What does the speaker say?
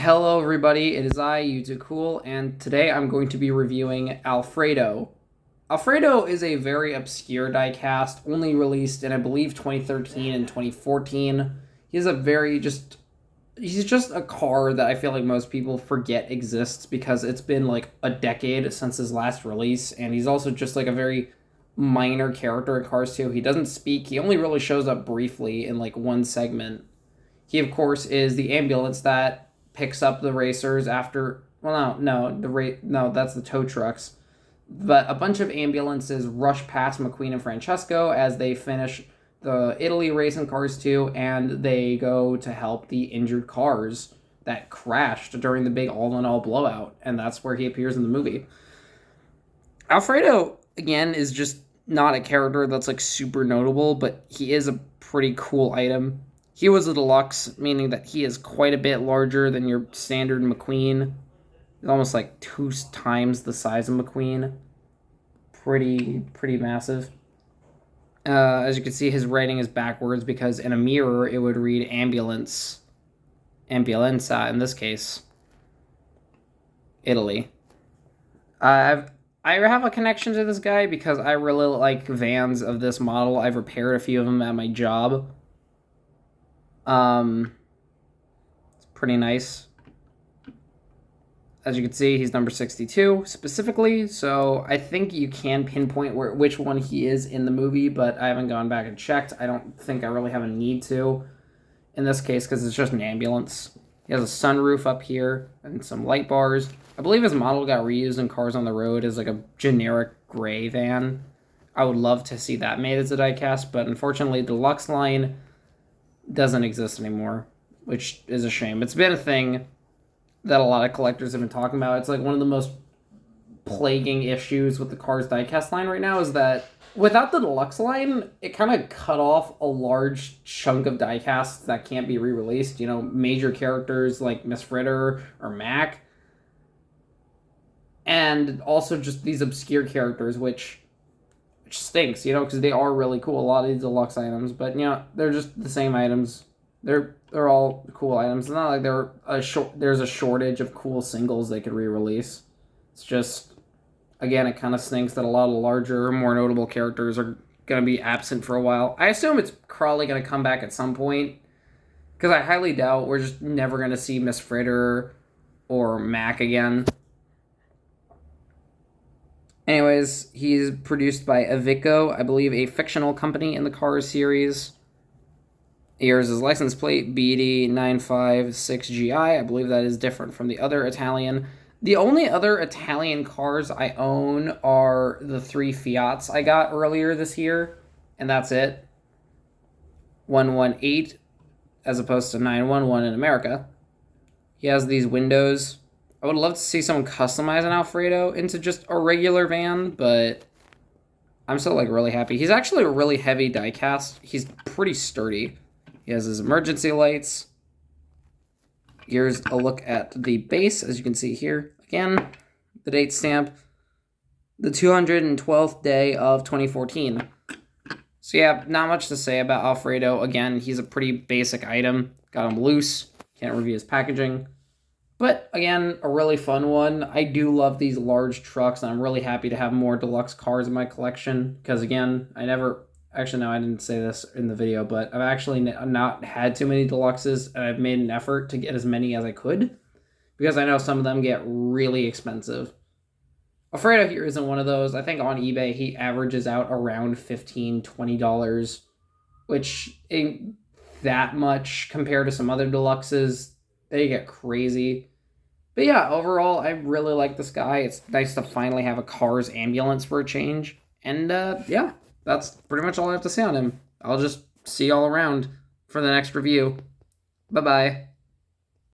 Hello everybody, it is I, Cool, and today I'm going to be reviewing Alfredo. Alfredo is a very obscure diecast, only released in I believe 2013 and 2014. He's he's just a car that I feel like most people forget exists because it's been like a decade since his last release, and he's also just like a very minor character in Cars 2. He doesn't speak, he only really shows up briefly in like one segment. He, of course, is the ambulance that picks up the racers after. Well, no, that's the tow trucks. But a bunch of ambulances rush past McQueen and Francesco as they finish the Italy race in Cars 2, and they go to help the injured cars that crashed during the big all-in-all blowout, and that's where he appears in the movie. Alfredo, again, is just not a character that's like super notable, but he is a pretty cool item. He was a deluxe, meaning that he is quite a bit larger than your standard McQueen. He's almost like 2 times the size of McQueen. Pretty massive. As you can see, his writing is backwards because in a mirror it would read ambulance. Ambulenza in this case. Italy. I have a connection to this guy because I really like vans of this model. I've repaired a few of them at my job. It's pretty nice. As you can see, he's number 62 specifically, so I think you can pinpoint which one he is in the movie, but I haven't gone back and checked. I don't think I really have a need to in this case because it's just an ambulance. He has a sunroof up here and some light bars. I believe his model got reused in Cars on the Road as like a generic gray van. I would love to see that made as a diecast, but unfortunately the deluxe line doesn't exist anymore, which is a shame. It's been a thing that a lot of collectors have been talking about. It's like one of the most plaguing issues with the Cars diecast line right now is that without the deluxe line, it kind of cut off a large chunk of diecasts that can't be re-released. You know, major characters like Miss Fritter or Mac, and also just these obscure characters, which stinks, you know, because they are really cool. A lot of these deluxe items, but you know, they're just the same items. They're all cool items. It's not like there's a shortage of cool singles they could re-release. It's just, again, it kind of stinks that a lot of larger, more notable characters are going to be absent for a while. I assume it's probably going to come back at some point, because I highly doubt we're just never going to see Miss Fritter or Mac again. Anyways, he's produced by Iveco, I believe a fictional company in the Cars series. Here's his license plate, BD956GI. I believe that is different from the other Italian. The only other Italian cars I own are the 3 Fiats I got earlier this year, and that's it. 118 as opposed to 911 in America. He has these windows. I would love to see someone customize an Alfredo into just a regular van, but I'm still like really happy. He's actually a really heavy diecast. He's pretty sturdy. He has his emergency lights. Here's a look at the base, as you can see here. Again, the date stamp, the 212th day of 2014. So yeah, not much to say about Alfredo. Again, he's a pretty basic item. Got him loose. Can't review his packaging. But again, a really fun one. I do love these large trucks, and I'm really happy to have more deluxe cars in my collection. Because again, I didn't say this in the video, but I've actually not had too many deluxes, and I've made an effort to get as many as I could, because I know some of them get really expensive. Alfredo here isn't one of those. I think on eBay, he averages out around $15, $20, which ain't that much compared to some other deluxes. They get crazy. But yeah, overall, I really like this guy. It's nice to finally have a Cars ambulance for a change. And yeah, that's pretty much all I have to say on him. I'll just see y'all around for the next review. Bye-bye.